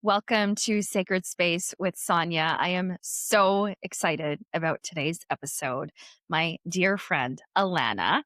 Welcome to Sacred Space with Sonia. I am so excited about today's episode. My dear friend, Alanna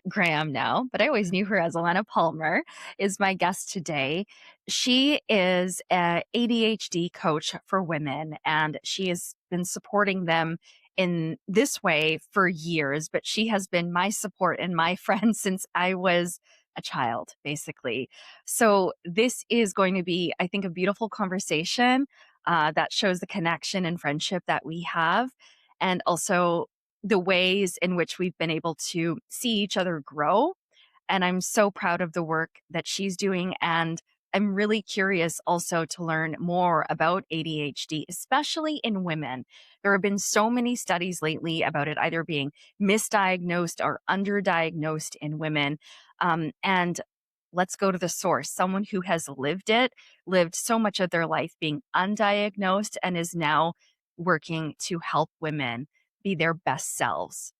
Graham now, but I always knew her as Alanna Palmer, is my guest today. She is a ADHD coach for women, and she has been supporting them in this way for years, but she has been my support and my friend since I was a child, basically. So this is going to be, I think, a beautiful conversation that shows the connection and friendship that we have, and also the ways in which we've been able to see each other grow. And I'm so proud of the work that she's doing. And I'm really curious also to learn more about ADHD, especially in women. There have been so many studies lately about it either being misdiagnosed or underdiagnosed in women. And let's go to the source. Someone who has lived it, lived so much of their life being undiagnosed, and is now working to help women be their best selves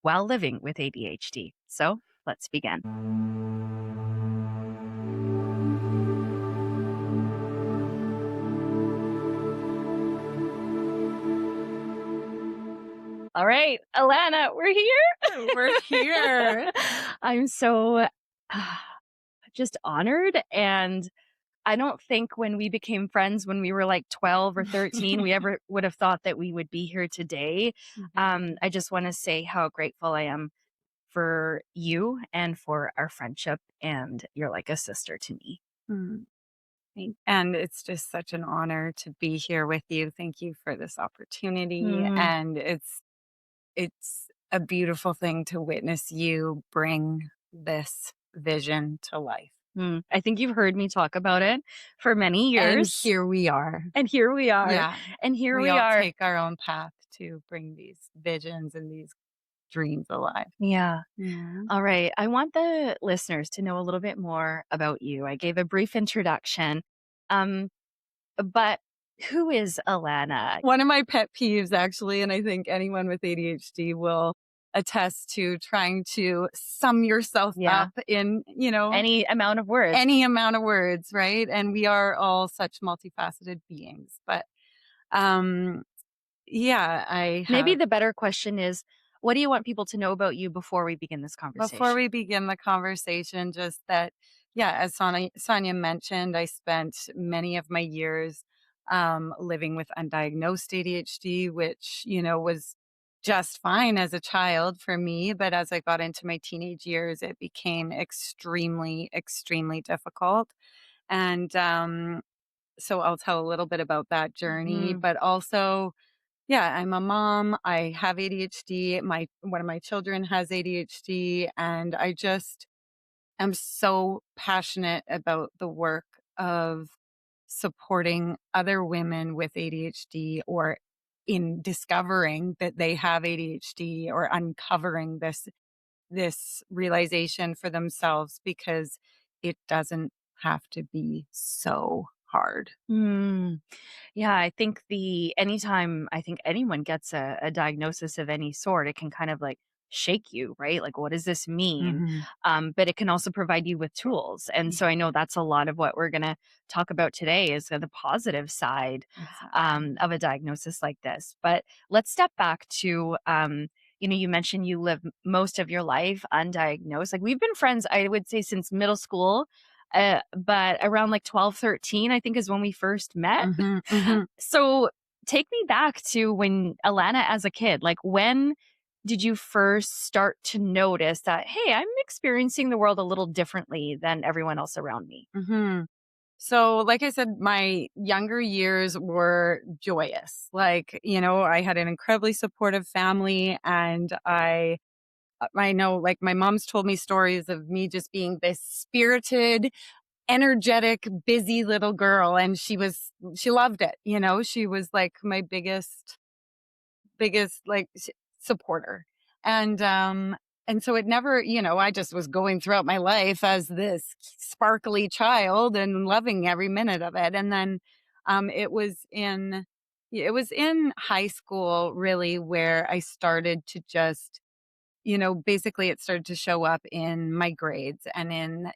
while living with ADHD. So let's begin. All right, Alanna, we're here. We're here. I'm so just honored. And I don't think when we became friends when we were like 12 or 13, we ever would have thought that we would be here today. I just want to say how grateful I am for you and for our friendship. And you're like a sister to me. Mm. And it's just such an honor to be here with you. Thank you for this opportunity. Mm. And it's a beautiful thing to witness you bring this vision to life. I think you've heard me talk about it for many And years. here we are. And here we are. Yeah. And here we we all are. take our own path to bring these visions and these dreams alive. Yeah. Yeah. All right. I want the listeners to know a little bit more about you. I gave a brief introduction. But who is Alanna? One of my pet peeves, actually, and I think anyone with ADHD will attest to trying to sum yourself Yeah. up in, Any amount of words. any amount of words, right? And we are all such multifaceted beings. But I Maybe have, the better question is, what do you want people to know about you before we begin this conversation? before we begin the conversation, just that, as Sonia mentioned, I spent many of my years living with undiagnosed ADHD, which, was just fine as a child for me. But as I got into my teenage years, it became extremely, extremely difficult. And so I'll tell a little bit about that journey, Mhm. but also, I'm a mom. I have ADHD. One of my children has ADHD, and I just am so passionate about the work of supporting other women with ADHD, or in discovering that they have ADHD, or uncovering this realization for themselves, because it doesn't have to be so hard. Mm. Yeah, I think anytime I think anyone gets a diagnosis of any sort, it can kind of like shake you, right? Like, what does this mean? Mhm. But it can also provide you with tools. And so I know that's a lot of what we're going to talk about today is the positive side Exactly. of a diagnosis like this. But let's step back to, you mentioned you live most of your life undiagnosed. Like we've been friends, I would say, since middle school. But around like 12, 13, I think is when we first met. Mhm, mhm. So take me back to when Alanna as a kid, like when did you first start to notice that, hey, I'm experiencing the world a little differently than everyone else around me? Mhm. So, like I said, my younger years were joyous. Like, I had an incredibly supportive family, and I know, like, my mom's told me stories of me just being this spirited, energetic, busy little girl, and she loved it. She was like my biggest like supporter. And so it never, I just was going throughout my life as this sparkly child and loving every minute of it. And then it was in high school, really, where I started to just, basically it started to show up in my grades, and in,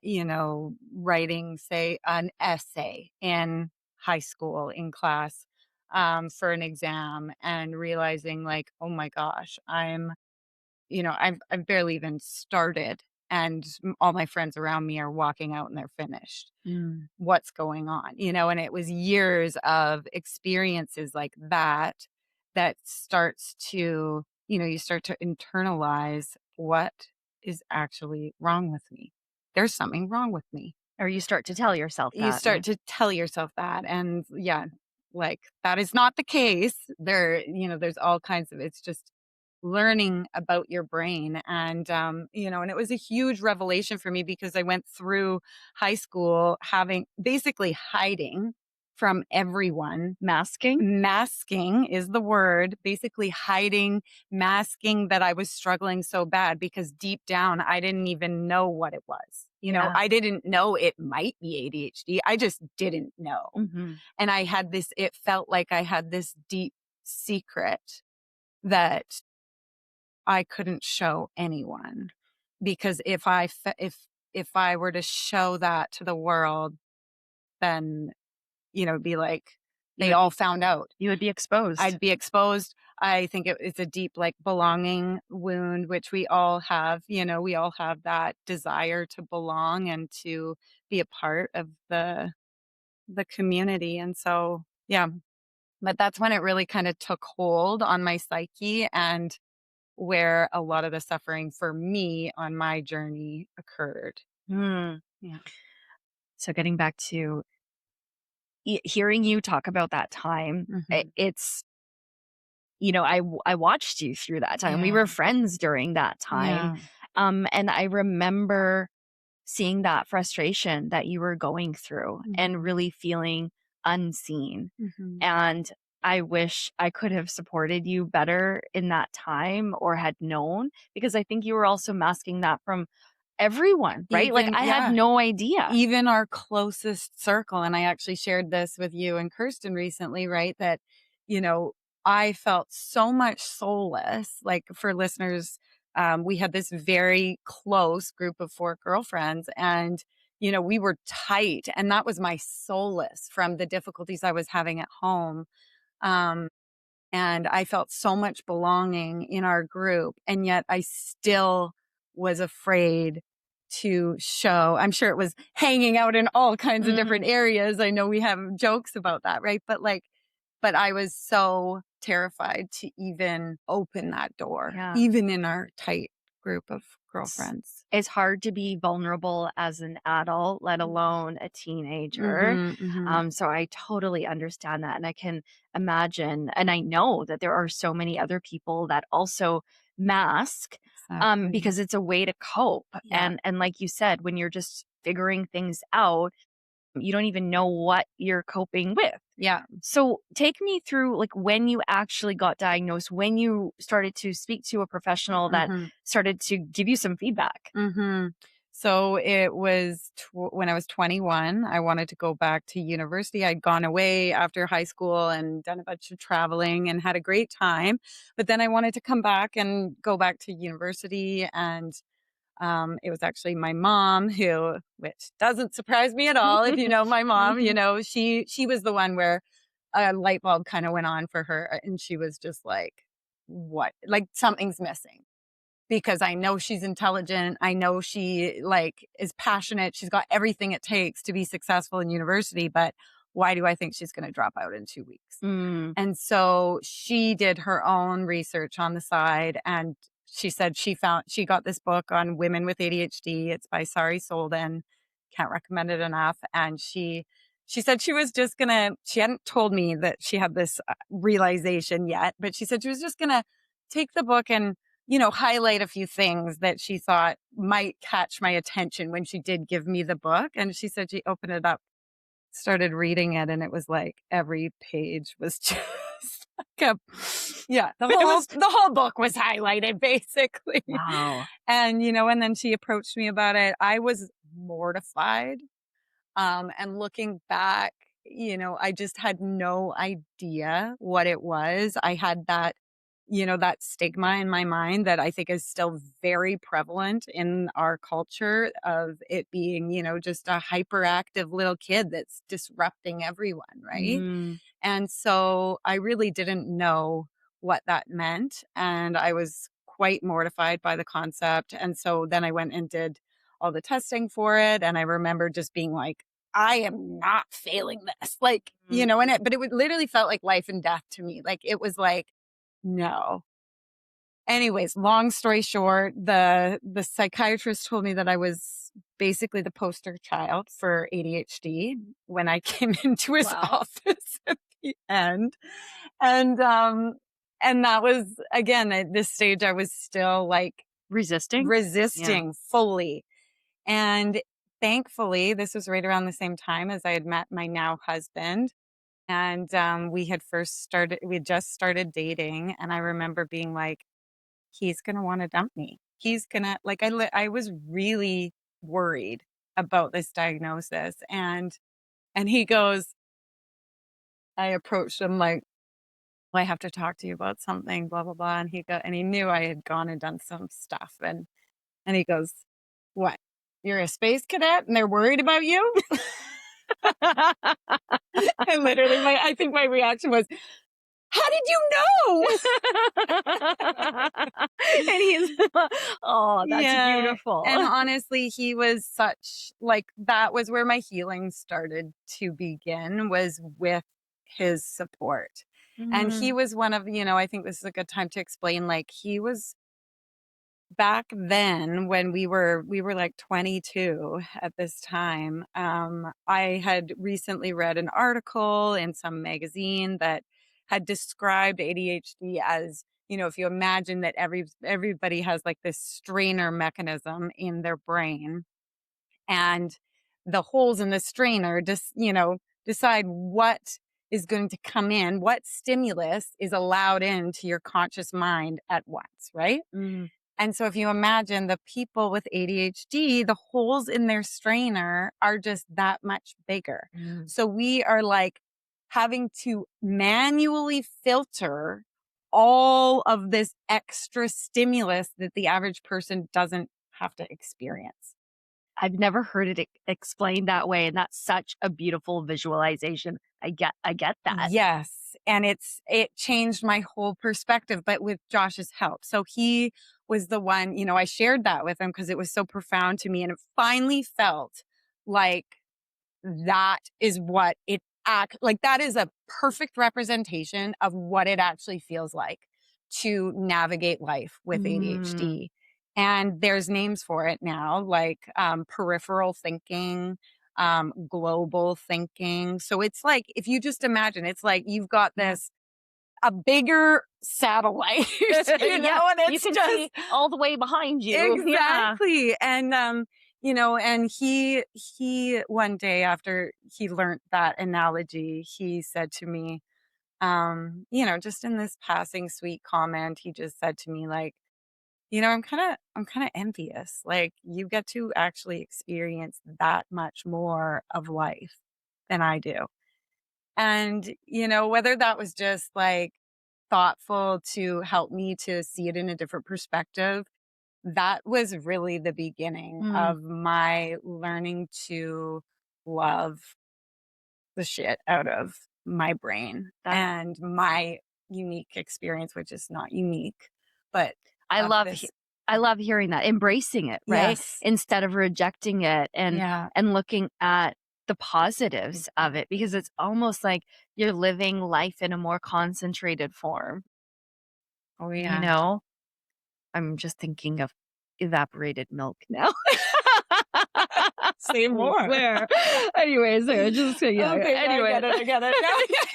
writing, say, an essay in high school in class for an exam and realizing like, oh my gosh, I've barely even started and all my friends around me are walking out and they're finished. Mm. What's going on? And it was years of experiences like that that starts to, you start to internalize what is actually wrong with me. There's something wrong with me. Or you start to tell yourself You that, yeah. start to tell yourself that, and yeah, like, that is not the case. There's all kinds of it's just learning about your brain, and it was a huge revelation for me because I went through high school having basically hiding from everyone. Masking? Masking is the word, basically hiding, masking that I was struggling so bad because deep down, I didn't even know what it was. Yeah. I didn't know it might be ADHD. I just didn't know. Mhm. And it felt like I had this deep secret that I couldn't show anyone because if I were to show that to the world, then, it'd be like You they would all found out. you would be exposed. I'd be exposed. I think it's a deep, like, belonging wound, which we all have. We all have that desire to belong and to be a part of the community. And so, yeah, but that's when it really kind of took hold on my psyche and where a lot of the suffering for me on my journey occurred. Mm. Yeah. So getting back to hearing you talk about that time, Mhm. it's I watched you through that time. We Yeah. were friends during that time, Yeah. and I remember seeing that frustration that you were going through and Mhm. really feeling unseen. Mhm. And I wish I could have supported you better in that time or had known, because I think you were also masking that from everyone, right? Like, Even I had yeah. no idea. Even our closest circle, and I actually shared this with you and Kirsten recently, right? That, you know, I felt so much soulless. Like, for listeners, we had this very close group of 4 girlfriends, and, we were tight, and that was my solace from the difficulties I was having at home. Um, and I felt so much belonging in our group, and yet I still was afraid to show. I'm sure it was hanging out in all kinds of different Mhm. areas. I know we have jokes about that, right? But I was so terrified to even open that door, Yeah. even in our tight group of It's girlfriends. it's hard to be vulnerable as an adult, let alone a teenager. Mhm, mhm. So I totally understand that, and I can imagine, and I know that there are so many other people that also mask, Exactly. because it's a way to cope. Yeah, And like you said, when you're just figuring things out, you don't even know what you're coping with. yeah. So take me through, like, when you actually got diagnosed, when you started to speak to a professional that Mhm. started to give you some feedback. Mhm. So it was when I was 21, I wanted to go back to university. I'd gone away after high school and done a bunch of traveling and had a great time. But then I wanted to come back and go back to university. And it was actually my mom which doesn't surprise me at all. If you know my mom, Mhm. she was the one where a light bulb kind of went on for her. And she was just like, what? Like, something's missing because I know she's intelligent. I know she, like, is passionate. She's got everything it takes to be successful in university, but why do I think she's going to drop out in 2 weeks? Mm, And so she did her own research on the side, and she said she got this book on women with ADHD. It's by Sari Solden. Can't recommend it enough. And she said she hadn't told me that she had this realization yet, but she said she was just going to take the book and highlight a few things that she thought might catch my attention when she did give me the book. And she said she opened it up, started reading it, and it was like every page was just like a yeah, it was the whole book was highlighted basically. wow. And and then she approached me about it. I was mortified. And looking back, I just had no idea what it was. I had that that stigma in my mind that I think is still very prevalent in our culture of it being, just a hyperactive little kid that's disrupting everyone, right? Mm, And so I really didn't know what that meant. And I was quite mortified by the concept. And so then I went and did all the testing for it. And I remember just being like, I am not failing this. Like, mm. but it would literally felt like life and death to me. Like it was like, no. Anyways, long story short, the psychiatrist told me that I was basically the poster child for ADHD when I came into his Wow. office at the end. And and that was again at this stage I was still like Resisting? Yeah. resisting fully. And thankfully, this was right around the same time as I had met my now husband. And we had just started dating. And I remember being like, he's going to want to dump me. He's going to, like, I was really worried about this diagnosis. And he goes, I approached him like, well, I have to talk to you about something, blah, blah, blah. And he knew I had gone and done some stuff. And he goes, what? You're a space cadet and they're worried about you? And literally I think my reaction was, how did you know? And he's oh, that's Yeah. beautiful. And honestly, he was such like that was where my healing started to begin was with his support. And he Mm, was one of, I think this is a good time to explain like he was back then when we were like 22 at this time. I had recently read an article in some magazine that had described ADHD as, if you imagine that everybody has like this strainer mechanism in their brain, and the holes in the strainer just, decide what is going to come in, what stimulus is allowed into your conscious mind at once, right? mm, And so if you imagine the people with ADHD, the holes in their strainer are just that much bigger. mm. So we are like having to manually filter all of this extra stimulus that the average person doesn't have to experience. I've never heard it explained that way, and that's such a beautiful visualization. I get that. Yes. And it changed my whole perspective, but with Josh's help. So he was the one, I shared that with him because it was so profound to me. And it finally felt like that is what it like that is a perfect representation of what it actually feels like to navigate life with Mm, ADHD. And there's names for it now, like peripheral thinking, global thinking. So it's like if you just imagine, it's like you've got yeah. this a bigger satellite, Yeah, and you it's can just see all the way behind you. Yeah. exactly. And and he one day after he learned that analogy, he said to me, just in this passing sweet comment, he just said to me like, I'm kind of envious. Like you get to actually experience that much more of life than I do. And, whether that was just like thoughtful to help me to see it in a different perspective, that was really the beginning Mm, of my learning to love the shit out of my brain that and my unique experience, which is not unique, but I of love he this. I love hearing that, embracing it, right? Yes. Instead of rejecting it Yeah. and looking at the positives of it because it's almost like you're living life in a more concentrated form, Oh, you yeah. know? I'm just thinking of evaporated milk now. Say I more. swear. Anyways, yeah, Okay, no, I anyway, get it. I get it. No,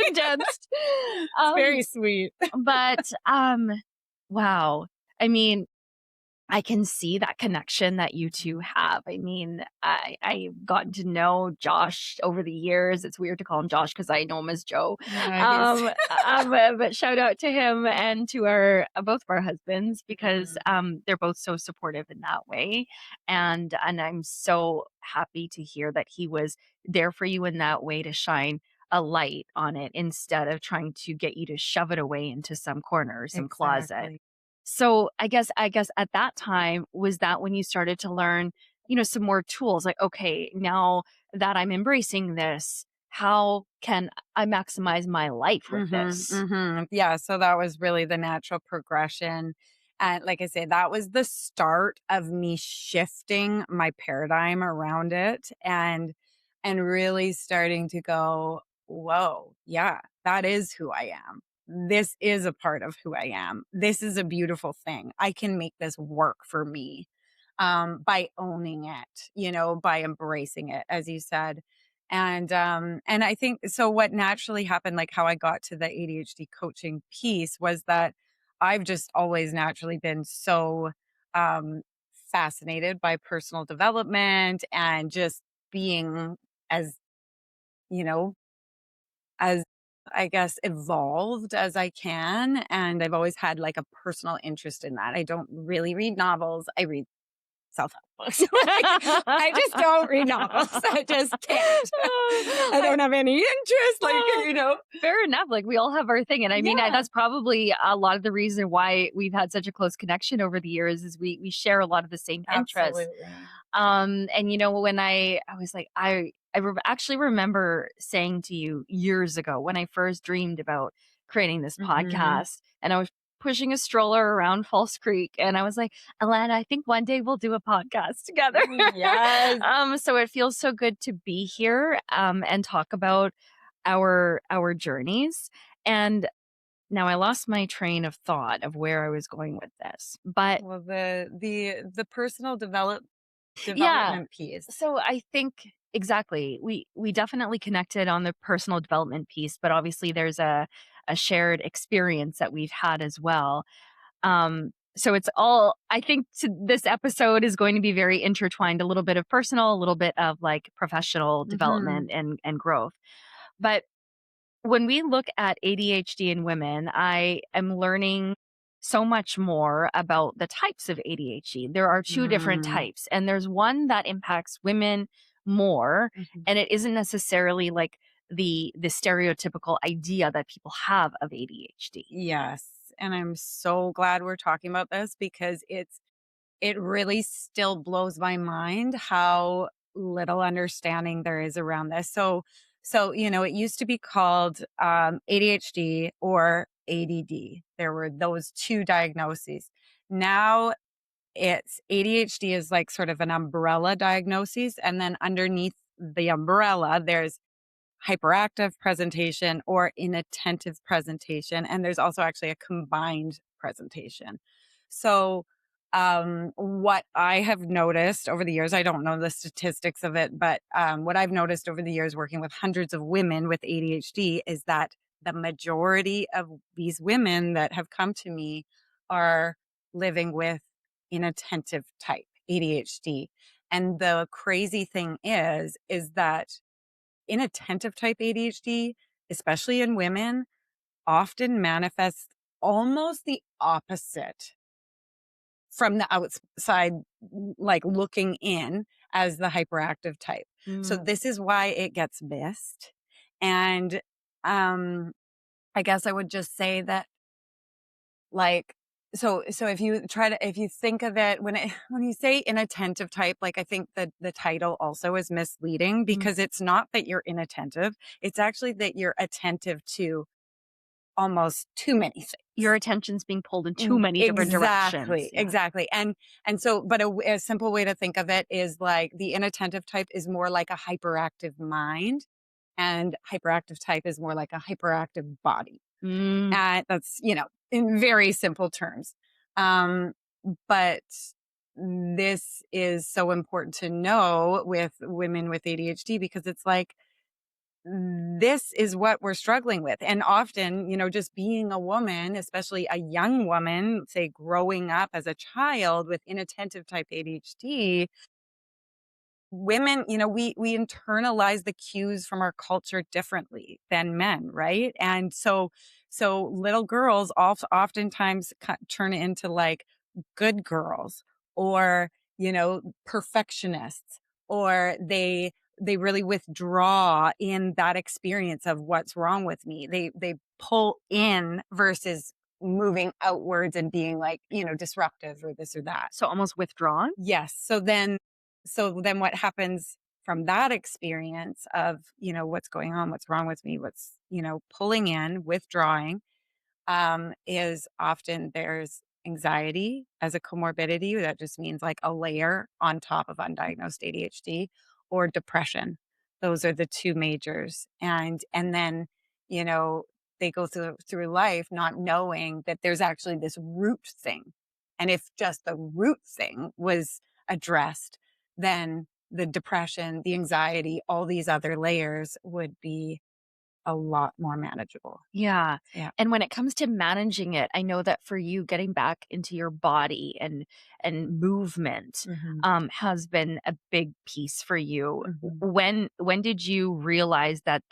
condensed. it's Um, very sweet. but, wow. I mean, I can see that connection that you 2 have. I mean, I've gotten to know Josh over the years. It's weird to call him Josh because I know him as Joe. Yeah, he's But shout out to him and to our both of our husbands because, Mhm. they're both so supportive in that way, and I'm so happy to hear that he was there for you in that way to shine a light on it instead of trying to get you to shove it away into some corner or some closet. Exactly. So I guess at that time, was that when you started to learn, some more tools like, okay, now that I'm embracing this, how can I maximize my life with Mhm, this? mhm. Yeah, so that was really the natural progression, and like I say, that was the start of me shifting my paradigm around it and really starting to go, "Whoa, yeah, that is who I am. This is a part of who I am. This is a beautiful thing. I can make this work for me." By owning it, by embracing it, as you said. And I think so what naturally happened, like how I got to the ADHD coaching piece was that I've just always naturally been so um fascinated by personal development and just being as, you know, as I guess evolved as I can. And I've always had like a personal interest in that. I don't really read novels. I read self-help books. Like, I just don't read novels. I just can't. I I don't have any interest, Fair enough. Like we all have our thing, and I mean Yeah, that's probably a lot of the reason why we've had such a close connection over the years. Is we share a lot of the same interests. absolutely. And when I was like, actually remember saying to you years ago when I first dreamed about creating this Mhm. podcast, and I was pushing a stroller around False Creek, and I was like, Alana, I think one day we'll do a podcast together. Yes. So it feels so good to be here, and talk about our journeys. And now I lost my train of thought of where I was going with this, but Well, the personal yeah. development piece. So I think exactly. We definitely connected on the personal development piece, but obviously there's a shared experience that we've had as well. So it's all I think this episode is going to be very intertwined, a little bit of personal, a little bit of like professional Mhm. development and growth. But when we look at ADHD in women, I am learning so much more about the types of ADHD. There are two different Mm. types, and there's one that impacts women more, Mhm. and it isn't necessarily like the stereotypical idea that people have of ADHD. Yes, and I'm so glad we're talking about this because it really still blows my mind how little understanding there is around this. So, it used to be called ADHD or ADD. There were those two diagnoses. Now it's ADHD is like sort of an umbrella diagnosis, and then underneath the umbrella, there's hyperactive presentation or inattentive presentation. And there's also actually a combined presentation. So, what I have noticed over the years, I don't know the statistics of it, but what I've noticed over the years working with hundreds of women with ADHD is that the majority of these women that have come to me are living with inattentive type ADHD. And the crazy thing is that inattentive type ADHD, especially in women, often manifests almost the opposite from the outside, like looking in as the hyperactive type. So Mm. this is why it gets missed. And I guess I would just say that like so if you think of it when you say inattentive type, like I think that the title also is misleading Mm. because it's not that you're inattentive, it's actually that you're attentive to almost too many Your things. attention's being pulled in too many different directions. Exactly, Yeah. exactly. And so, but a simple way to think of it is like the inattentive type is more like a hyperactive mind, and hyperactive type is more like a hyperactive body. Mm. That's, in very simple terms. Um, but this is so important to know with women with ADHD because it's like, this is what we're struggling with. And often, just being a woman, especially a young woman, say growing up as a child with inattentive type ADHD, women, we internalize the cues from our culture differently than men, right? And so little girls oftentimes turn into like good girls or, perfectionists, or they they really withdraw in that experience of what's wrong with me. They pull in versus moving outwards and being like, disruptive or this or that. So almost withdrawn? Yes. So then what happens from that experience of, what's going on, what's wrong with me, what's, pulling in, withdrawing, is often there's anxiety as a comorbidity. That just means like a layer on top of undiagnosed ADHD, or depression. Those are the two majors. And then, you know, they go through life not knowing that there's actually this root thing. And if just the root thing was addressed, then the depression, the anxiety, all these other layers would be a lot more manageable. Yeah. Yeah. And when it comes to managing it, I know that for you, getting back into your body and movement, Mhm. has been a big piece for you. Mhm. When did you realize that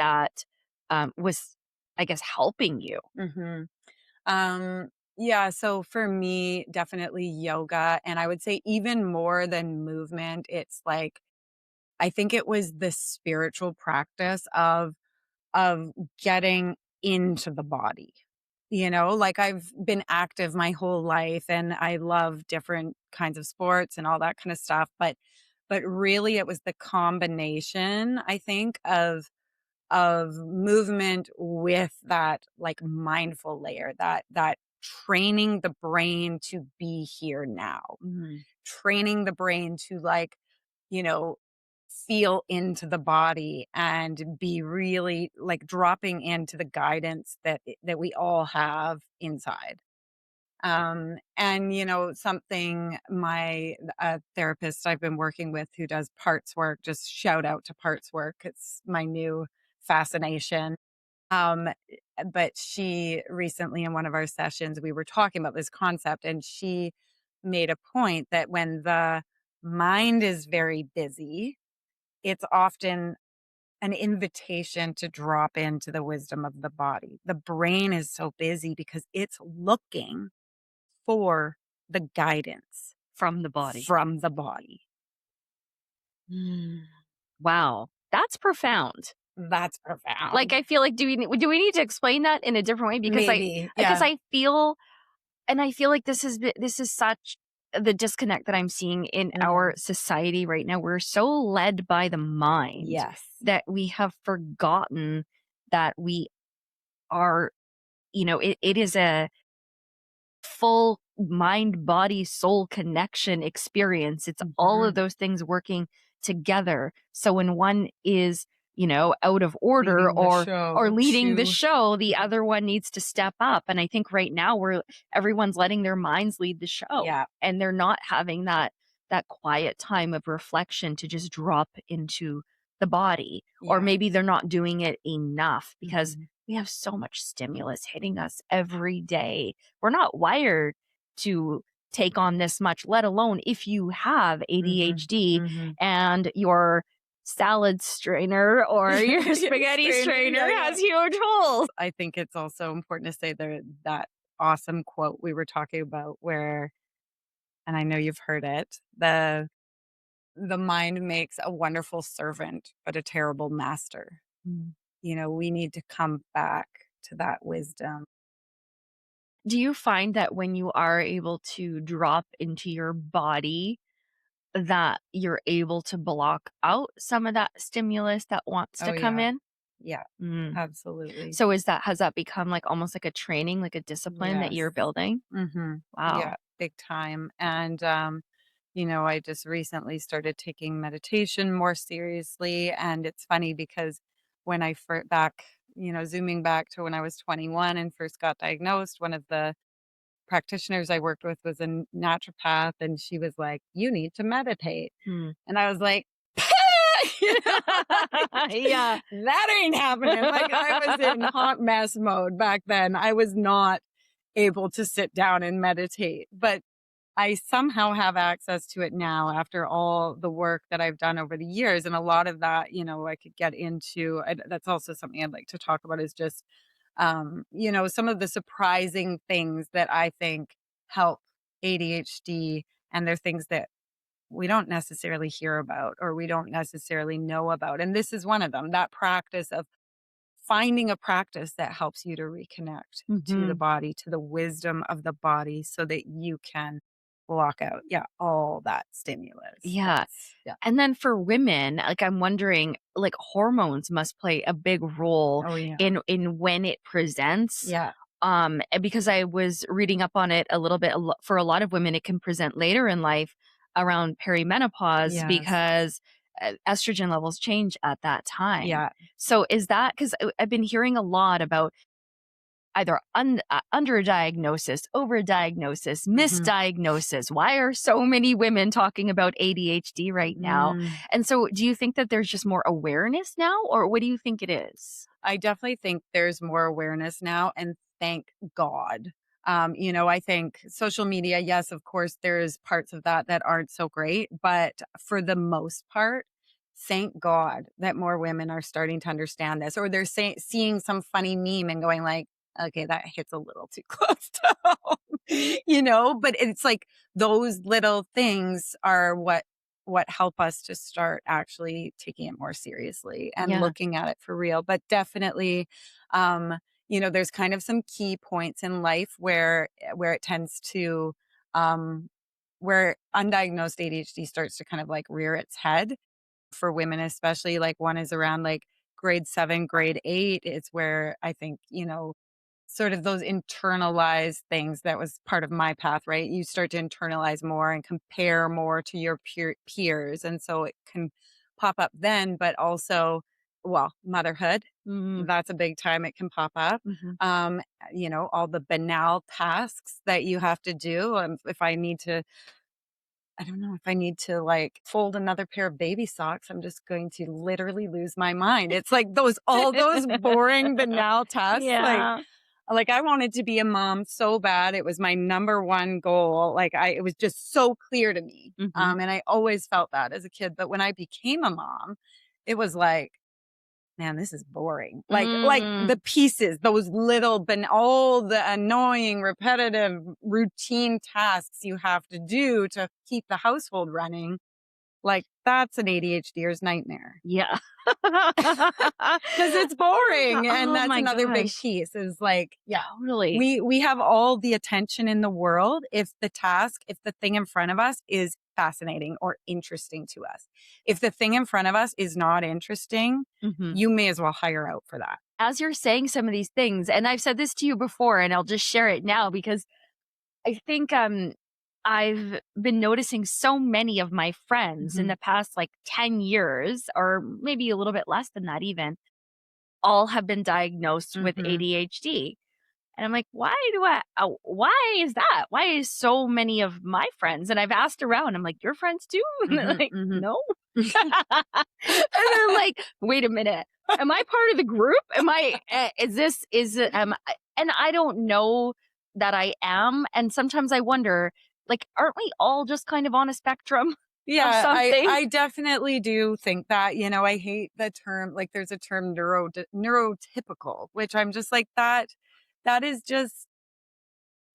was, I guess, helping you? Mhm. Yeah, so for me, definitely yoga, and I would say even more than movement, it's like I think it was the spiritual practice of getting into the body. Like I've been active my whole life and I love different kinds of sports and all that kind of stuff, but really it was the combination, I think, of movement with that like mindful layer, that training the brain to be here now, Mhm. training the brain to like, you know feel into the body and be really like dropping into the guidance that we all have inside. And something my therapist I've been working with who does parts work, just shout out to parts work, it's my new fascination. um but she recently, in one of our sessions, we were talking about this concept, and she made a point that when the mind is very busy, it's often an invitation to drop into the wisdom of the body. The brain is so busy because it's looking for the guidance From the body. from the body. Mm. Wow, that's profound. That's Like, profound. I feel like do we need to explain that in a different way? Maybe. Because Yeah. I feel and I feel like this is such the disconnect that I'm seeing in our Mhm. society right now. We're so led by the mind Yes. that we have forgotten that we are, it is a full mind, body, soul connection experience. It's all of Mhm. those things working together. So when one is, out of order Leading the or show. leading the Shoe. show, the Mhm. other one needs to step up. And I think right now everyone's letting their minds lead the show, Yeah. and they're not having that quiet time of reflection to just drop into the body. Or Yeah. maybe they're not doing it enough because Mhm. we have so much stimulus hitting us every day. We're not wired to take on this much, let alone if you have Mhm. ADHD Mhm. and your salad strainer or your Yeah, spaghetti strainer. strainer Yeah, yeah. has huge holes. I think it's also important to say that awesome quote we were talking about where, and I know you've heard it, the mind makes a wonderful servant, but a terrible master. Mm. We need to come back to that wisdom. Do you find that when you are able to drop into your body, that you're able to block out some of that stimulus that wants Oh, to come yeah. in? Yeah, Mm. absolutely. So has that become like almost like a training, like a discipline that Yes. you're building? Mhm. Wow. Yeah, big time. And, I just recently started taking meditation more seriously, and it's funny because when I zooming back to when I was 21 and first got diagnosed, one of the practitioners I worked with was a naturopath, and she was like, "You need to meditate." Hmm. And I was like, like, Yeah. that ain't happening. Like, I was in hot mess mode back then. I was not able to sit down and meditate, but I somehow have access to it now after all the work that I've done over the years. And a lot of that, I could get into. That's also something I'd like to talk about, is just, some of the surprising things that I think help ADHD. And they're things that we don't necessarily hear about or we don't necessarily know about. And this is one of them, that practice of finding a practice that helps you to reconnect to the Mhm. body, to the wisdom of the body so that you can block out, yeah, all that stimulus. Yeah. That's yeah. And then for women, like, I'm wondering, like, hormones must play a big role Oh, yeah. in when it presents. Yeah. Because I was reading up on it a little bit, for a lot of women, it can present later in life around perimenopause Yes. because estrogen levels change at that time. Yeah. So is that because I've been hearing a lot about either underdiagnosis, overdiagnosis, Mhm. misdiagnosis. Why are so many women talking about ADHD right now? Mm. And so, do you think that there's just more awareness now, or what do you think it is? I definitely think there's more awareness now, and thank God. I think social media, yes, of course, there's parts of that that aren't so great, but for the most part, thank God that more women are starting to understand this, or they're seeing some funny meme and going like, okay, that hits a little too close to home, But it's like those little things are what help us to start actually taking it more seriously and Yeah, looking at it for real. But definitely, um, there's kind of some key points in life where it tends to um, where undiagnosed ADHD starts to kind of like rear its head for women, especially like one is around like grade 7, grade 8. It's where I think, sort of those internalized things that was part of my path, right? You start to internalize more and compare more to your peers. And so it can pop up then, but also, well, motherhood, hmm that's a big time it can pop up. hmm Um, all the banal tasks that you have to do. If I need to, I don't know if I need to like fold another pair of baby socks, I'm just going to literally lose my mind. It's like all those boring, banal tasks, yeah. like, I wanted to be a mom so bad. It was my number one goal. It was just so clear to me. hmm And I always felt that as a kid. But when I became a mom, it was like, man, this is boring. Like Mm, the pieces, those little, all the annoying, repetitive, routine tasks you have to do to keep the household running. Like that's an ADHDer's nightmare. yeah. 'Cause it's boring, and Oh that's my another big gosh. piece is like, yeah, Totally. we have all the attention in the world if the thing in front of us is fascinating or interesting to us. If the thing in front of us is not interesting, hmm you may as well hire out for that. As you're saying some of these things, and I've said this to you before, and I'll just share it now because I think I've been noticing so many of my friends in Mhm, the past like 10 years, or maybe a little bit less than that even, all have been diagnosed with mhm, ADHD. And I'm like, why is that? Why is so many of my friends? And I've asked around, I'm like, your friends too? And they're mhm, like, mhm. no. And they're like, wait a minute. Am I part of the group? Am I, is this, is it, and I don't know that I am. And sometimes I wonder, like, aren't we all just kind of on a spectrum of Yeah, I something? I definitely do think that, I hate the term, like, there's a term neurotypical, which I'm just like, that is just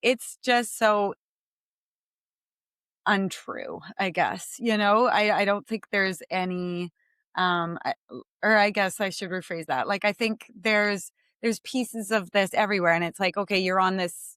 it's just so untrue, I guess, I don't think there's any, or I guess I should rephrase that. Like, I think there's pieces of this everywhere, and it's like, okay, you're on this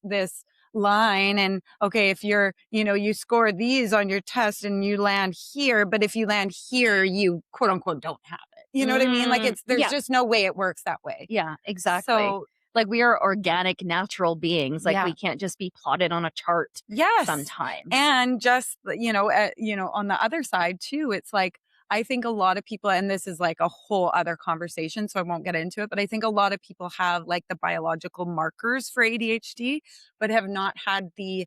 line, and okay, if you score these on your test and you land here, but if you land here, you quote unquote don't have it. You know what I mean? Like, there's Yeah. just no way it works that way. Yeah, exactly. So, Like, we are organic, natural beings, like, yeah. we can't just be plotted on a chart Yes. sometimes. And just, on the other side too, it's like, I think a lot of people, and this is like a whole other conversation, so I won't get into it, but I think a lot of people have like the biological markers for ADHD, but have not had the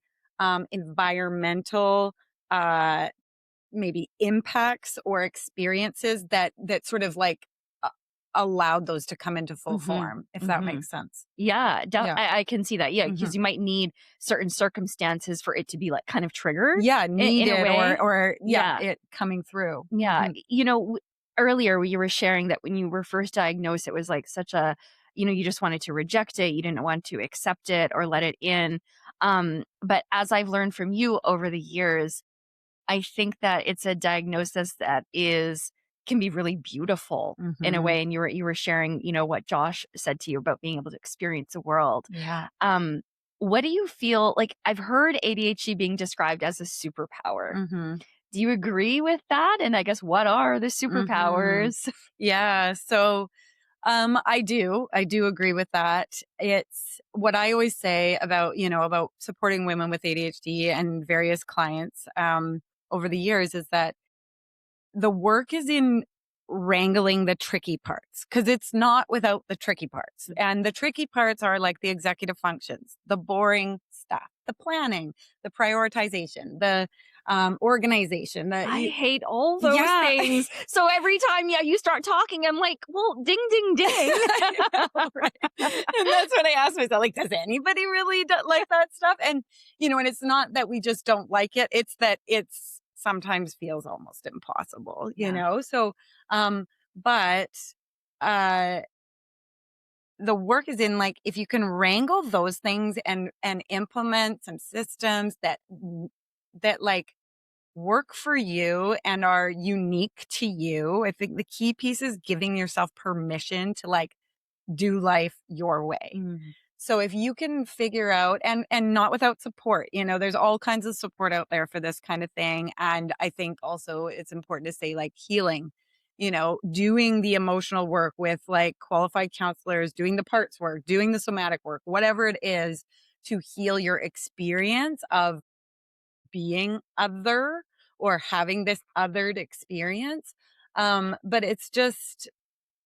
environmental, uh, maybe impacts or experiences that sort of like uh, allowed those to come into full Mhm, form, if that mhm. makes sense. Yeah, Yeah. I can see that, yeah, Mhm. because you might need certain circumstances for it to be, like, kind of triggered Yeah, in a needed way. or yeah, Yeah, it coming through. yeah. Mhm. Earlier, you were sharing that when you were first diagnosed, it was, like, such a you just wanted to reject it, you didn't want to accept it or let it in, but as I've learned from you over the years, I think that it's a diagnosis that is can be really beautiful in a Mhm. way, and you were sharing, what Josh said to you about being able to experience the world. Yeah. Um, what do you feel like I've heard ADHD being described as a superpower. Mhm. Do you agree with that? And I guess what are the Mhm. superpowers? Yeah, so, I do agree with that. It's what I always say about, about supporting women with ADHD and various clients, over the years is that the work is in wrangling the tricky parts because it's not without the tricky parts. And the tricky parts are like the executive functions, the boring stuff, the planning, the prioritization, the organization. I hate all those Yeah, things. So every time, yeah, you start talking, I'm like, well, ding, ding, ding. I know, right? And that's what I asked myself, like, does anybody really like that stuff? And it's not that we just don't like it, it's that it's sometimes feels almost impossible, you Yeah. know? So, but, uh, the work is in like, if you can wrangle those things and implement some systems that like work for you and are unique to you. I think the key piece is giving yourself permission to like do life your way. Mm. So if you can figure out and not without support, there's all kinds of support out there for this kind of thing. And I think also it's important to say like healing, doing the emotional work with like qualified counselors, doing the parts work, doing the somatic work, whatever it is to heal your experience of being other or having this othered experience. But it's just,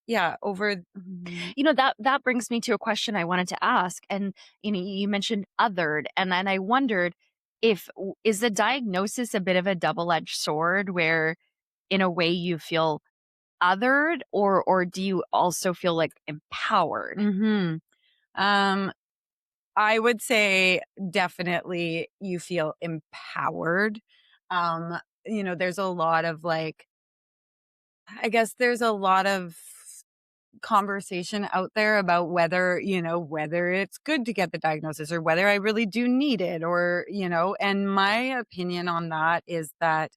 yeah, over. Mhm. That brings me to a question I wanted to ask. And you mentioned othered, and then I wondered if is the diagnosis a bit of a double-edged sword where in a way you feel othered, or do you also feel like empowered? Mhm. Um, I would say definitely you feel empowered. There's a lot of like, I guess there's a lot of conversation out there about whether it's good to get the diagnosis or whether I really do need it and my opinion on that is that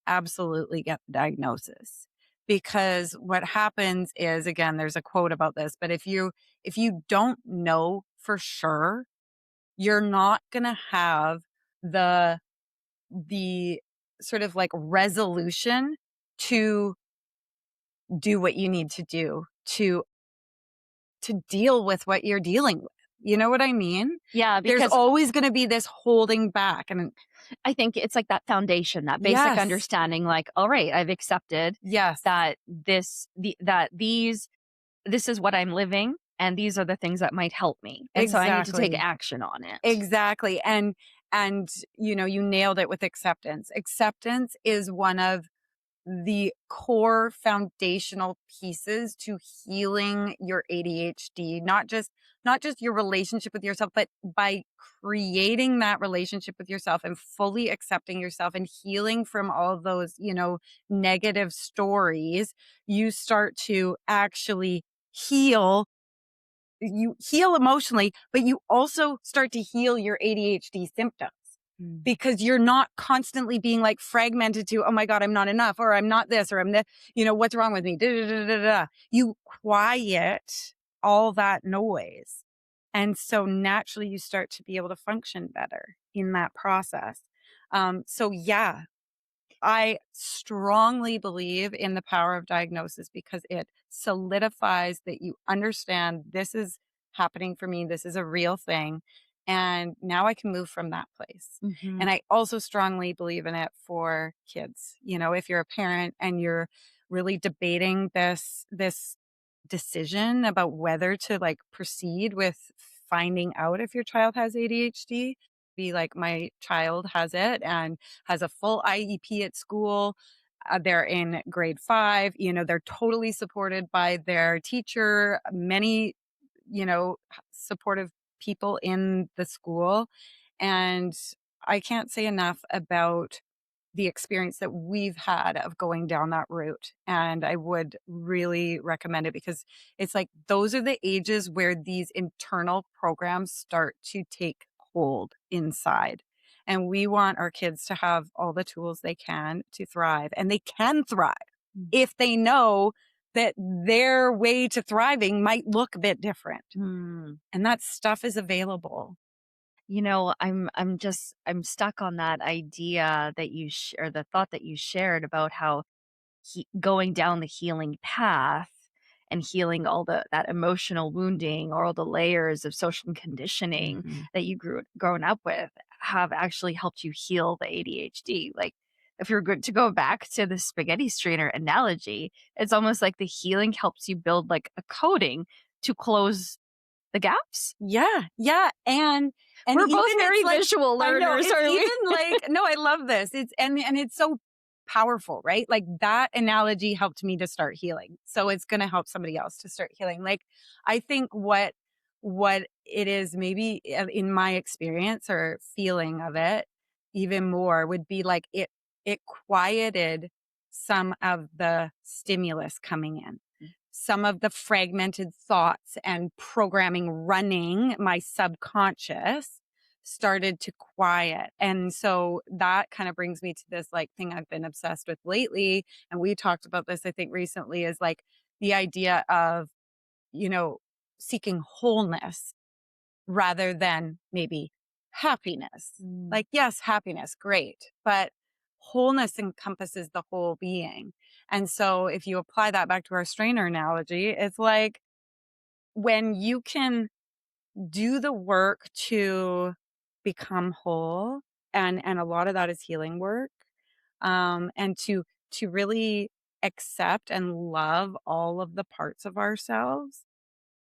absolutely get the diagnosis. Because what happens is, again, there's a quote about this, but if you don't know for sure, you're not going to have the the sort of like resolution to do what you need to do to deal with what you're dealing with. You know what I mean? Yeah, There's because always going to be this holding back and I think it's like that foundation, that basic yes. understanding, like, all right, I've accepted Yes. that this is what I'm living, and these are the things that might help me. And so I need to take Exactly. action on it. Exactly, and you nailed it with acceptance. Acceptance is one of the core foundational pieces to healing your ADHD, not just your relationship with yourself, but by creating that relationship with yourself and fully accepting yourself and healing from all of those, negative stories, you start to actually heal you heal emotionally, but you also start to heal your ADHD symptoms Mm. because you're not constantly being like fragmented to, oh my God, I'm not enough, or I'm not this, or I'm the, what's wrong with me? Da, da, da, da, da. You quiet all that noise. And so naturally you start to be able to function better in that process. So yeah, I strongly believe in the power of diagnosis because it solidifies that you understand this is happening for me. This is a real thing. And now I can move from that place. Mhm. And I also strongly believe in it for kids. If you're a parent and you're really debating this decision about whether to like proceed with finding out if your child has ADHD, be like my child has it and has a full IEP at school. They're in grade 5. They're totally supported by their teacher, many, supportive people in the school. And I can't say enough about the experience that we've had of going down that route. And I would really recommend it because it's like those are the ages where these internal programs start to take hold inside. and we want our kids to have all the tools they can to thrive, and they can thrive Mm. if they know that their way to thriving might look a bit different, Mm. and that stuff is available. I'm stuck on that idea that or the thought that you shared about how going down the healing path and healing all that emotional wounding or all the layers of social conditioning Mhm. that you grown up with have actually helped you heal the ADHD. Like, if you're good to go back to the spaghetti strainer analogy, it's almost like the healing helps you build like a coating to close the gaps. Yeah, yeah, and We're both even it's very like visual I know, learners, it's are we? even like no, I love this. It's and it's so powerful, right? Like, that analogy helped me to start healing, so it's gonna help somebody else to start healing. Like, I think what it is maybe, in my experience or feeling of it even more would be like it quieted some of the stimulus coming in, some of the fragmented thoughts and programming running my subconscious started to quiet. And so that kind of brings me to this like thing I've been obsessed with lately. And we talked about this, I think, recently is like the idea of, you know, seeking wholeness rather than maybe happiness. Mm. Like, yes, happiness, great, but wholeness encompasses the whole being. And so if you apply that back to our strainer analogy, it's like when you can do the work to become whole, and a lot of that is healing work, and to really accept and love all of the parts of ourselves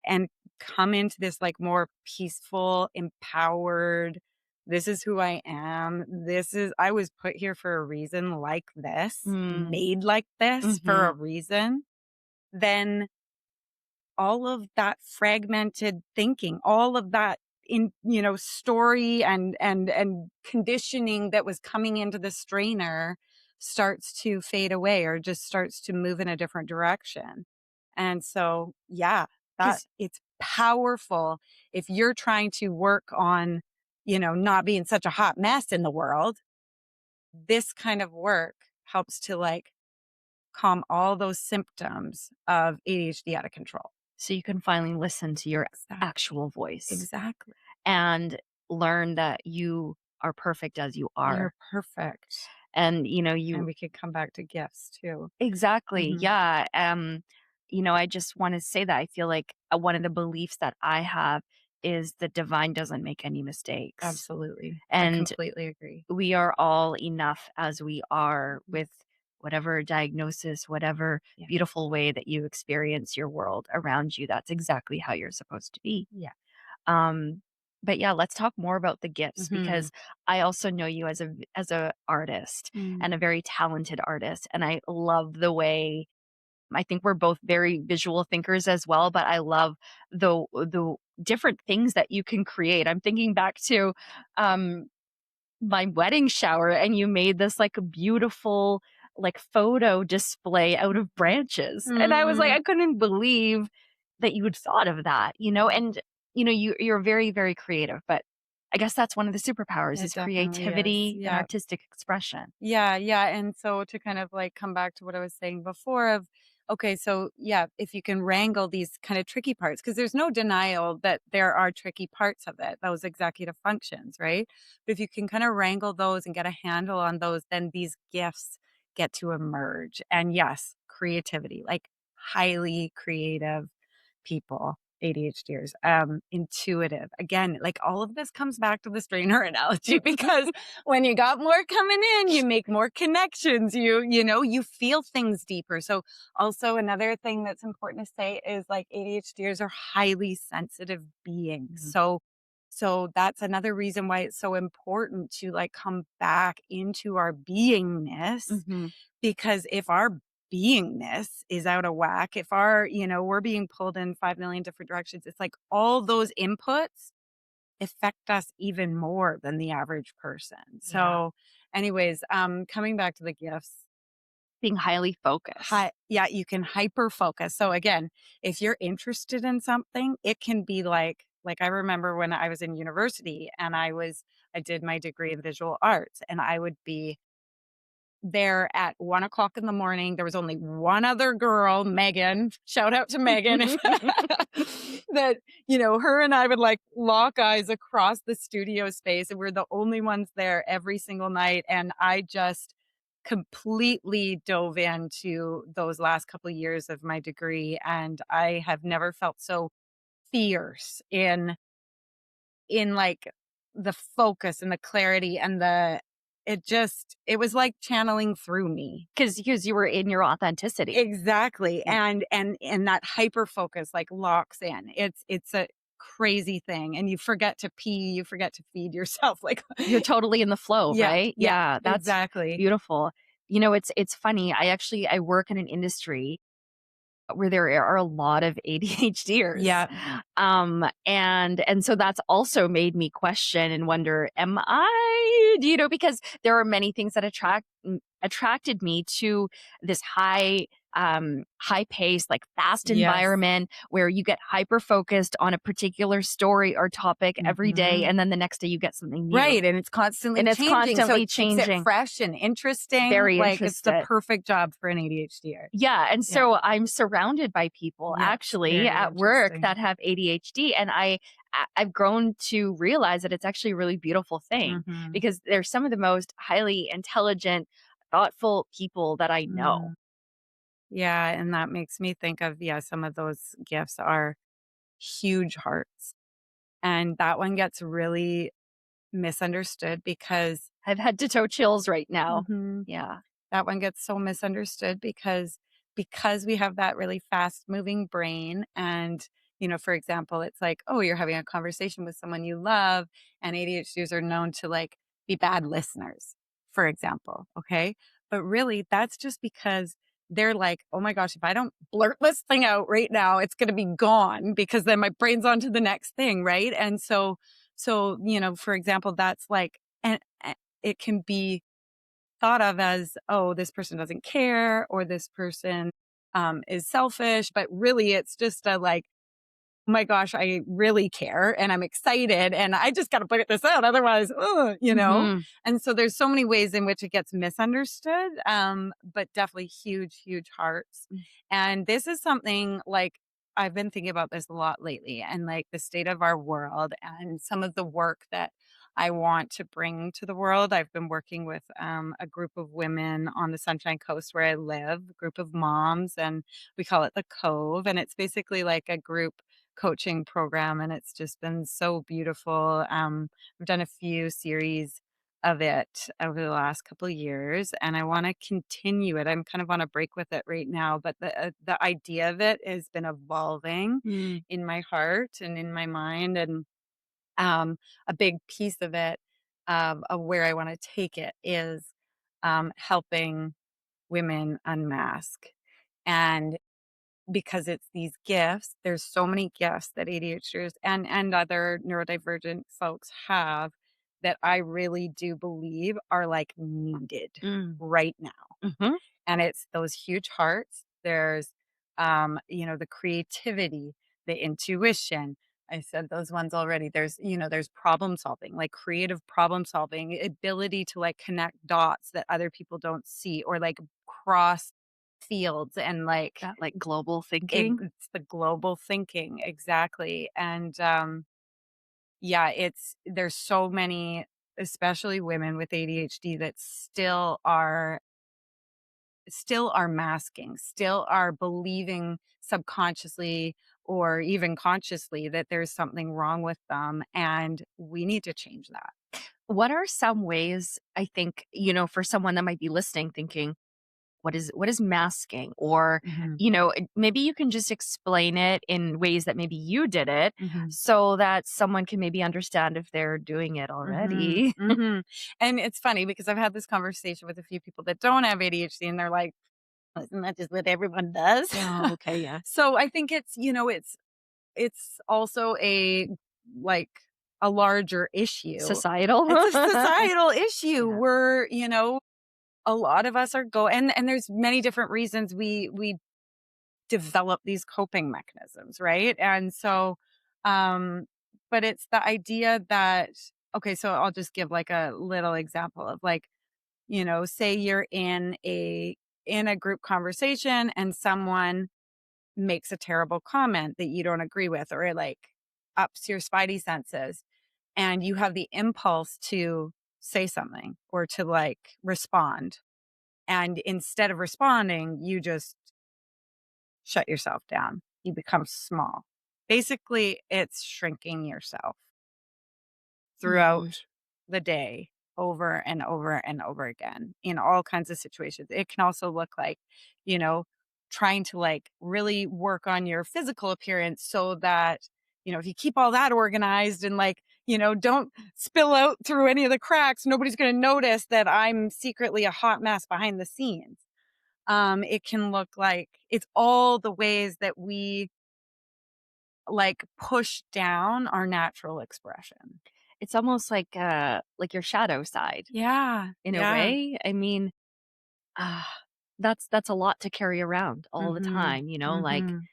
and come into this like more peaceful, empowered, this is who I am. I was put here for a reason like this, Mm. made like this for a Mhm. reason. Then all of that fragmented thinking, all of that story and conditioning that was coming into the strainer starts to fade away or just starts to move in a different direction. And so, yeah, that 'Cause it's powerful if you're trying to work on, not being such a hot mess in the world. This kind of work helps to like calm all those symptoms of ADHD out of control. so you can finally listen to your Exactly. actual voice Exactly. and learn that you are perfect as you are. You're perfect. And, And you we could come back to gifts too. exactly, Mhm. yeah, I just wanna say that I feel like, one of the beliefs that I have is the divine doesn't make any mistakes, Absolutely. I and completely agree. we are all enough as we are Mhm. with whatever diagnosis, whatever Yeah. beautiful way that you experience your world around you, that's exactly how you're supposed to be. Yeah. Um, but yeah, let's talk more about the gifts Mhm. because I also know you as a artist Mm. and a very talented artist, and I love the way I think we're both very visual thinkers as well, but I love the different things that you can create. I'm thinking back to um my wedding shower and you made this like a beautiful like photo display out of branches. And I was like, Mm. I couldn't believe that you had thought of that, and you're very, very creative, but I guess that's one of the superpowers It is definitely is. creativity and Yeah. artistic expression. Yeah, yeah, and so to kind of, like, come back to what I was saying before of, okay, so, yeah, if you can wrangle these kinda tricky parts, because there's no denial that there are tricky parts of it, those executive functions, right? But if you can kinda wrangle those and get a handle on those, then these gifts get to emerge, and yes, creativity, like, highly creative people, ADHDers, intuitive. Again, like, all of this comes back to the strainer analogy because when you got more coming in, you make more connections, you feel things deeper. So also another thing that's important to say is like ADHDers are highly sensitive beings. Mhm. So that's another reason why it's so important to like come back into our beingness, Mhm. because if our beingness is out of whack, if we're being pulled in 5 million different directions, it's like all those inputs affect us even more than the average person. Yeah. So, anyways, coming back to the gifts, Being highly focused. yeah, you can hyper focus. So again, if you're interested in something, it can be like Like, I remember when I was in university and I did my degree in visual arts, and I would be there at 1 o'clock in the morning. There was only one other girl, Megan, shout out to Megan, that, her and I would like lock eyes across the studio space, and we're the only ones there every single night. And I just completely dove into those last couple of years of my degree. And I have never felt so fierce in like the focus and the clarity and it was like channeling through me. Because you were in your authenticity. Exactly. Yeah. And that hyper focus like locks in. It's a crazy thing. And you forget to pee, you forget to feed yourself. Like You're totally in the flow, yeah, right? yeah, Yeah, that's exactly. beautiful. It's funny. I work in an industry where there are a lot of ADHDers. Yeah. And so that's also made me question and wonder, am I, because there are many things that attracted me to this high pace, like fast Yes. environment where you get hyper focused on a particular story or topic every day, Mhm. and then the next day you get something new. Right, and it's constantly And it's changing, so constantly it keeps it changing. fresh and interesting. Very Like, it's the interested. perfect job for an ADHDer. Yeah, and Yeah. so I'm surrounded by people Yes, actually very at work interesting. that have ADHD, and I've grown to realize that it's actually a really beautiful thing Mhm. because they're some of the most highly intelligent, thoughtful people that I know. Mm. Yeah, and that makes me think of, yeah, some of those gifts are huge hearts, and that one gets really misunderstood because I've had to toe chills right now. Mhm. Yeah. That one gets so misunderstood because we have that really fast moving brain and, for example, it's like, oh, you're having a conversation with someone you love, and ADHDs are known to like be bad listeners, for example, okay? But really that's just because they're like, "Oh my gosh, if I don't blurt this thing out right now, it's going to be gone because then my brain's on to the next thing, right?" And for example, that's like and it can be thought of as, oh, this person doesn't care or this person is selfish. But really, it's just a like, oh my gosh, I really care and I'm excited and I just got to put this out. Otherwise, Mhm. And so there's so many ways in which it gets misunderstood, but definitely huge, huge hearts. And this is something like I've been thinking about this a lot lately and like the state of our world and some of the work that I want to bring to the world. I've been working with a group of women on the Sunshine Coast where I live, a group of moms, and we call it the Cove. And it's basically like a group coaching program, and it's just been so beautiful. I've done a few series of it over the last couple of years, and I want to continue it. I'm kind of on a break with it right now, but the idea of it has been evolving Mm. in my heart and in my mind, and a big piece of it of where I want to take it is helping women unmask. And because it's these gifts. There's so many gifts that ADHDers and other neurodivergent folks have that I really do believe are like needed Mm. right now. Mhm. And it's those huge hearts. There's the creativity, the intuition. I said those ones already. There's problem solving, like creative problem solving, ability to like connect dots that other people don't see or like cross fields and like That, like, global thinking. it's the global thinking, exactly, and, yeah, there's so many, especially women with ADHD that still are masking, still are believing subconsciously or even consciously that there's something wrong with them, and we need to change that. What are some ways, I think, for someone that might be listening thinking, what is masking? Or, Mhm, maybe you can just explain it in ways that maybe you did it mhm, so that someone can maybe understand if they're doing it mhm, already. mhm, and it's funny because I've had this conversation with a few people that don't have ADHD, and they're like, isn't that just what everyone does? Oh, okay, yeah. So I think it's also like a larger issue. Societal. It's a societal issue Yeah. where, a lot of us are and there's many different reasons we develop these coping mechanisms, right? And so um but it's the idea that okay, so I'll just give like a little example of like, say you're in a group conversation and someone makes a terrible comment that you don't agree with, or it like ups your spidey senses, and you have the impulse to say something or to like respond. And instead of responding, you just shut yourself down. You become small. Basically, it's shrinking yourself Mhm. throughout the day over and over and over again in all kinds of situations. It can also look like, you know, trying to like really work on your physical appearance so that, if you keep all that organized and like, don't spill out through any of the cracks, nobody's going to notice that I'm secretly a hot mess behind the scenes. It can look like it's all the ways that we like push down our natural expression. It's almost like your shadow side Yeah, in a yeah. way. I mean, ah, that's a lot to carry around all the Mhm, time, like mhm.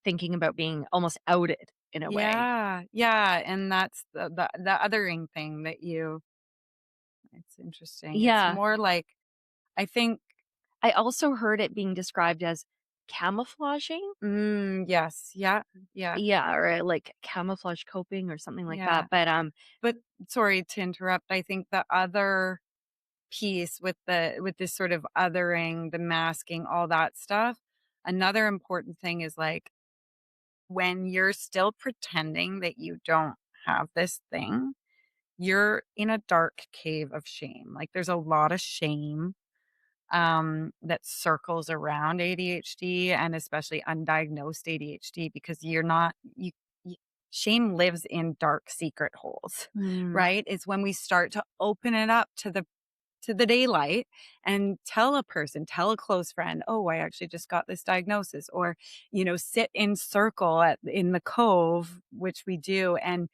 thinking about being almost outed in a way. Yeah, yeah, and that's the othering thing that you it's interesting. It's Yeah. more like I think I also heard it being described as camouflaging. yes, yeah, yeah, Yeah, or like camouflage coping or something like yeah. that. But But sorry to interrupt, I think the other piece with this sort of othering, the masking, all that stuff, another important thing is, like, when you're still pretending that you don't have this thing, you're in a dark cave of shame. Like, there's a lot of shame, that circles around ADHD and especially undiagnosed ADHD because you're not you shame lives in dark secret holes, mm, right? It's when we start to open it up to the daylight and tell a person, tell a close friend, "Oh, I actually just got this diagnosis," or, sit in circle in the cove, which we do, and,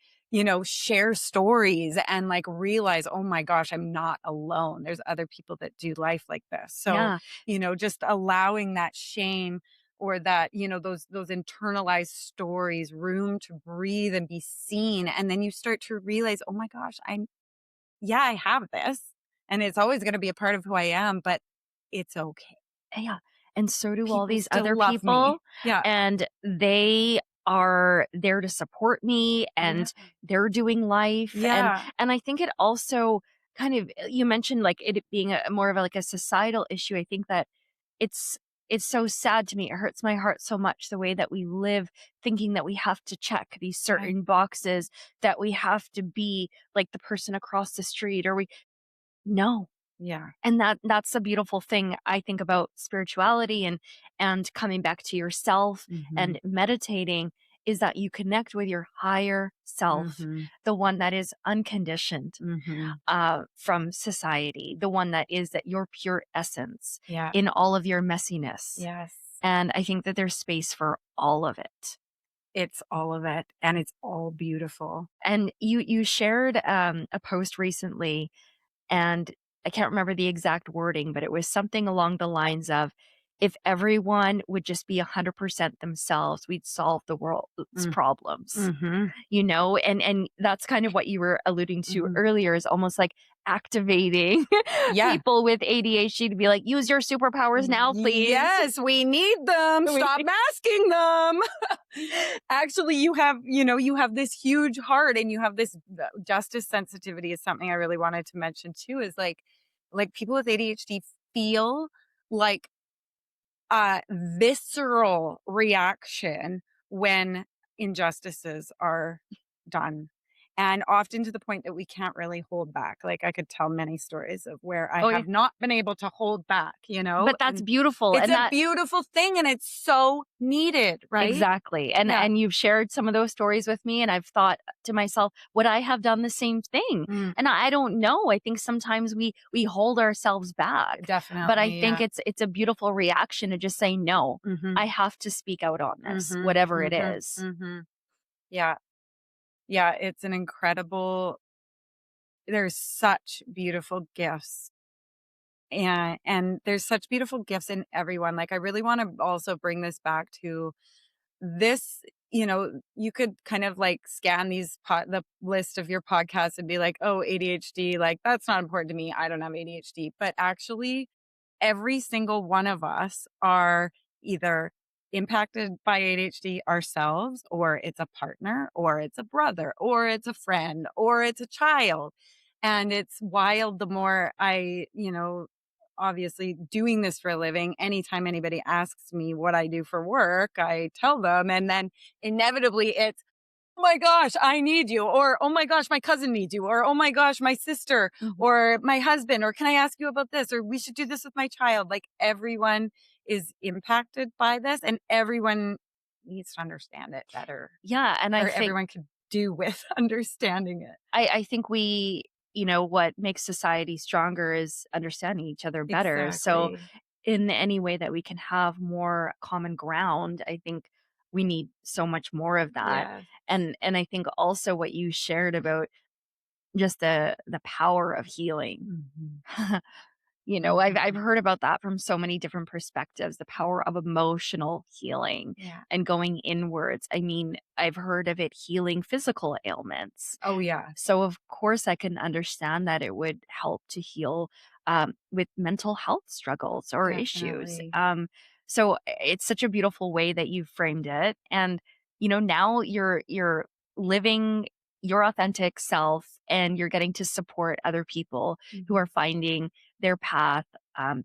share stories and like realize, "Oh my gosh, I'm not alone. There's other people that do life like this." So, yeah, just allowing that shame or that, those internalized stories room to breathe and be seen. And then you start to realize, "Oh my gosh, yeah, I have this, and it's always gonna be a part of who I am, but it's okay. yeah, and so do all People these still other love me." people, Yeah. and they are there to support me, Yeah. and they're doing life, and Yeah. and I think it also kind of you mentioned, like, it being a more of a, like, a societal issue. I think that it's it's so sad to me. It hurts my heart so much the way that we live thinking that we have to check these Yeah. certain boxes, that we have to be like the person across the street, or we no. Yeah. And that's a beautiful thing I think about spirituality, and coming back to yourself Mhm. and meditating, is that you connect with your higher self, Mhm. the one that is unconditioned Mhm. from society, the one that is at your pure essence Yeah. in all of your messiness. Yes. And I think that there's space for all of it. It's all of it, and it's all beautiful. And you shared a post recently, and I can't remember the exact wording, but it was something along the lines of, if everyone would just be 100% themselves, we'd solve the world's Mm. problems. Mhm. And that's kind of what you were alluding to Mhm. earlier, is almost like activating Yeah. people with ADHD to be like, use your superpowers now, please. Yes, we need them. We Stop masking them. Actually, you have this huge heart and you have this justice sensitivity is something I really wanted to mention too is like people with ADHD feel like a visceral reaction when injustices are done. And often to the point that we can't really hold back. Like I could tell many stories of where I Oh, yeah. have not been able to hold back, But that's and beautiful. it's And a that beautiful thing and it's so needed, right? exactly, and Yeah. and you've shared some of those stories with me, and I've thought to myself, would I have done the same thing? Mm, And I don't know. I think sometimes we hold ourselves back, but I definitely. think Yeah. it's a beautiful reaction to just say, "No, Mhm. I have to speak out on this, Mhm. whatever it Mhm. is." Mhm. Yeah. Yeah, it's an incredible there's such beautiful gifts and there's such beautiful gifts in everyone. Like I really want to also bring this back to this you could kind of like scan the list of your podcasts and be like, "Oh, ADHD, like that's not important to me. I don't have ADHD." But actually, every single one of us are either impacted by ADHD ourselves, or it's a partner, or it's a brother, or it's a friend, or it's a child. And it's wild the more obviously doing this for a living, anytime anybody asks me what I do for work, I tell them. And then inevitably it's, "Oh my gosh, I need you," or "Oh my gosh, my cousin needs you," or "Oh my gosh, my sister," Mhm. or "My husband," or "Can I ask you about this?" or "We should do this with my child." Like everyone is impacted by this and everyone needs to understand it better, Yeah, and I or think everyone could do with understanding it. I think what makes society stronger is understanding each other better. So, Exactly. in any way that we can have more common ground, I think we need so much more of that. Yes. And I think also what you shared about just the power of healing. Mhm. I've Mhm. heard about that from so many different perspectives, the power of emotional healing Yeah. and going inwards. I mean, I've heard of it healing physical ailments. Oh, yes. So, of course, I can understand that it would help to heal with mental health struggles or issues. Definitely. So, it's such a beautiful way that you've framed it, and now you're living your authentic self, and you're getting to support other people who are Mhm. finding their path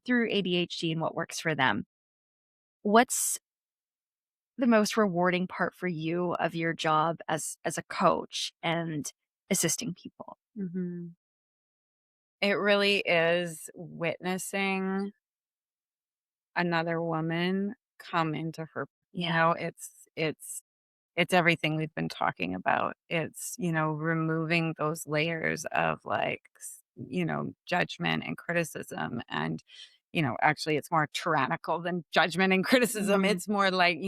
through ADHD and what works for them. What's the most rewarding part for you of your job as a coach and assisting people? Mhm. It really is witnessing another woman come into her. Yeah. It's everything we've been talking about. It's, removing those layers of like, judgment and criticism. And, actually it's more tyrannical than judgment and criticism. Mhm. It's more like,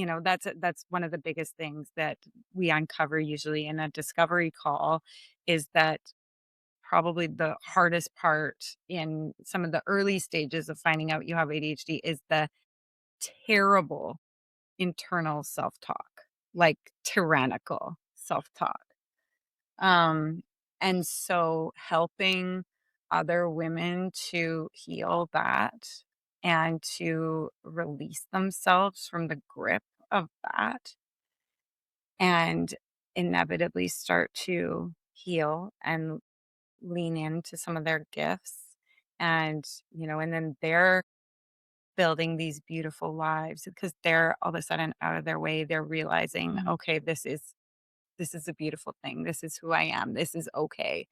that's one of the biggest things that we uncover usually in a discovery call, is that probably the hardest part in some of the early stages of finding out you have ADHD is the terrible internal self-talk, like tyrannical self-talk. Um, and so helping other women to heal that and to release themselves from the grip of that and inevitably start to heal and lean into some of their gifts, and then they're building these beautiful lives because they're all of a sudden out of their way. They're realizing, Mhm. okay, this is a beautiful thing. This is who I am. This is okay.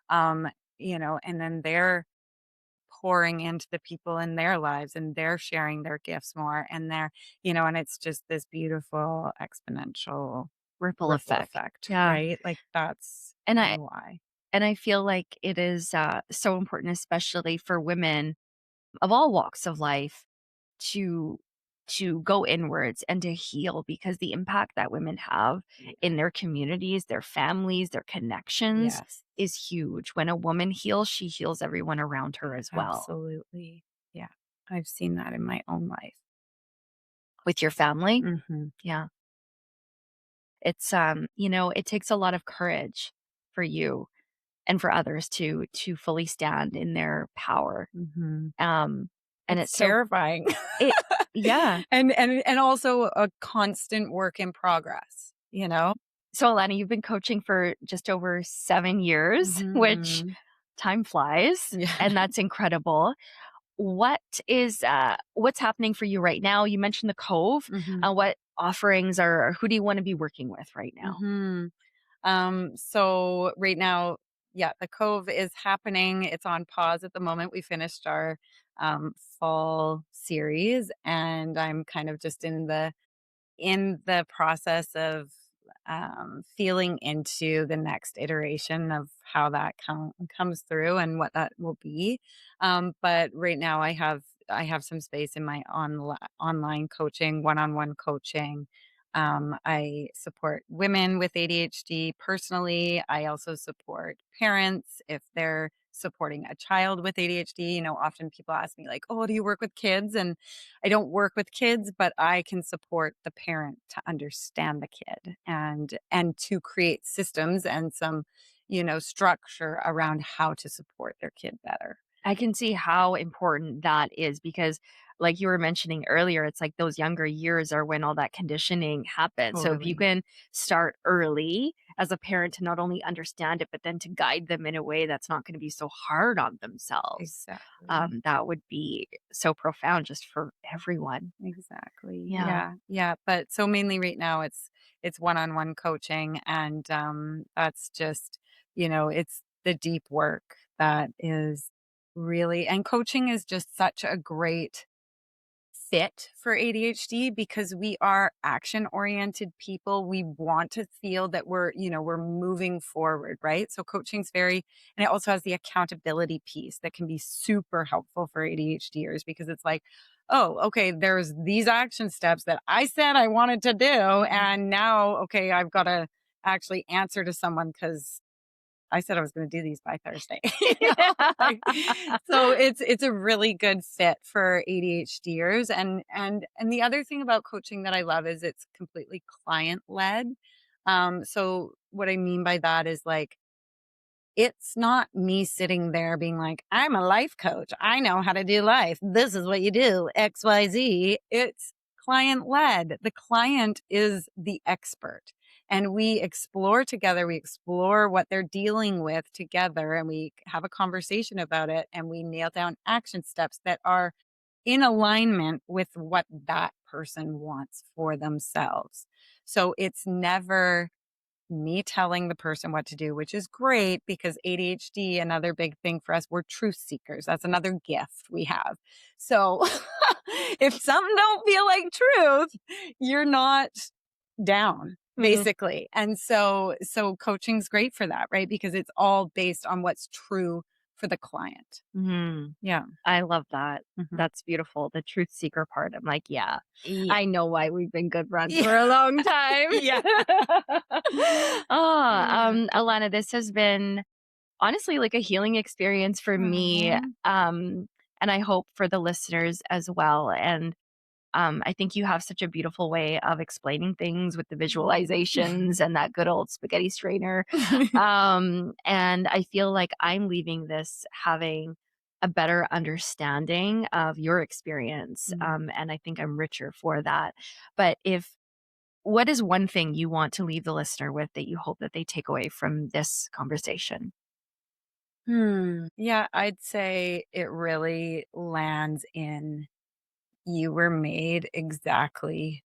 Um, and then they're pouring into the people in their lives and they're sharing their gifts more, and and it's just this beautiful exponential Ripple ripple effect. effect, Yeah. right? Like that's And kind I of why. and I feel like it is so important, especially for women of all walks of life, to go inwards and to heal, because the impact that women have Yeah. in their communities, their families, their connections Yes. is huge. When a woman heals, she heals everyone around her as well. Absolutely. Yeah. I've seen that in my own life. With your family, Mhm. yeah. It's it takes a lot of courage for you and for others to fully stand in their power. Mhm. Um and It's it's so terrifying. it yeah. And also a constant work in progress, you know? So Alana, you've been coaching for just over 7 years, which Mhm. time flies, Yeah. and that's incredible. What's happening for you right now? You mentioned the Cove. Mhm. What offerings or who do you wanna be working with right now? Mhm. So right now, yeah, the Cove is happening. It's on pause at the moment. We finished our fall series, and I'm kind of just in the process of feeling into the next iteration of how that comes through and what that will be. But right now, I have some space in my online coaching, one-on-one coaching. I support women with ADHD personally. I also support parents if they're supporting a child with ADHD. Often people ask me like, "Oh, do you work with kids?" And I don't work with kids, but I can support the parent to understand the kid and to create systems and some, structure around how to support their kid better. I can see how important that is because, like you were mentioning earlier, it's like those younger years are when all that conditioning happens. So if you Totally. can start early as a parent to not only understand it, but then to guide them in a way that's not going to be so hard on themselves, Exactly. that would be so profound just for everyone. Exactly. Yeah. Yeah. Yeah. But so mainly right now it's one-on-one coaching and that's just, it's the deep work that is really, and coaching is just such a great fit for ADHD because we are action oriented people. We want to feel that we're moving forward, right? So coaching's very, and it also has the accountability piece that can be super helpful for ADHDers because it's like, oh, okay, there's these action steps that I said I wanted to do. And now, okay, I've got to actually answer to someone because I said I was gonna do these by Thursday, like, so it's a really good fit for ADHDers, and the other thing about coaching that I love is it's completely client-led. So what I mean by that is, like, it's not me sitting there being like, "I'm a life coach. I know how to do life. This is what you do, XYZ." It's client led. The client is the expert. And we explore together, we explore what they're dealing with together, and we have a conversation about it, and we nail down action steps that are in alignment with what that person wants for themselves. So it's never me telling the person what to do, which is great because ADHD, another big thing for us, we're truth seekers. That's another gift we have. So if something don't feel like truth, you're not down Mhm. basically. And so coaching's great for that, right? Because it's all based on what's true for the client. Mhm. Yeah. I love that. Mhm. That's beautiful. The truth seeker part. I'm like, yeah, Yeah. I know why we've been good friends Yeah. for a long time. Yeah. Oh, Yeah. Alana, this has been honestly like a healing experience for me. Aw. And I hope for the listeners as well. And I think you have such a beautiful way of explaining things with the visualizations and that good old spaghetti strainer. And I feel like I'm leaving this having a better understanding of your experience. Mm. And I think I'm richer for that. But what is one thing you want to leave the listener with that you hope that they take away from this conversation? Yeah, I'd say it really lands in you were made exactly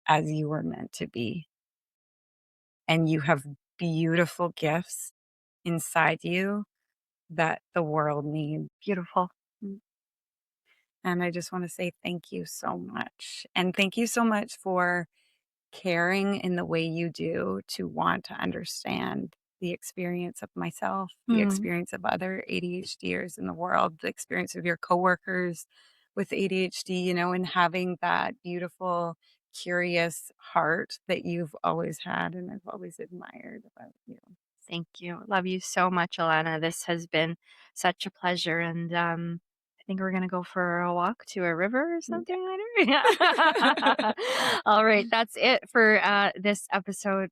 as you were meant to be. And you have beautiful gifts inside you that the world needs. Beautiful. Mm. And I just want to say thank you so much. And thank you so much for caring in the way you do to want to understand the experience of myself, the Mm, experience of other ADHDers in the world, the experience of your coworkers with ADHD, and having that beautiful, curious heart that you've always had and I've always admired about you. thank you. Love you so much, Alana. This has been such a pleasure. And I think we're going to go for a walk to a river or Yeah. something later. Yeah. All right. That's it for this episode.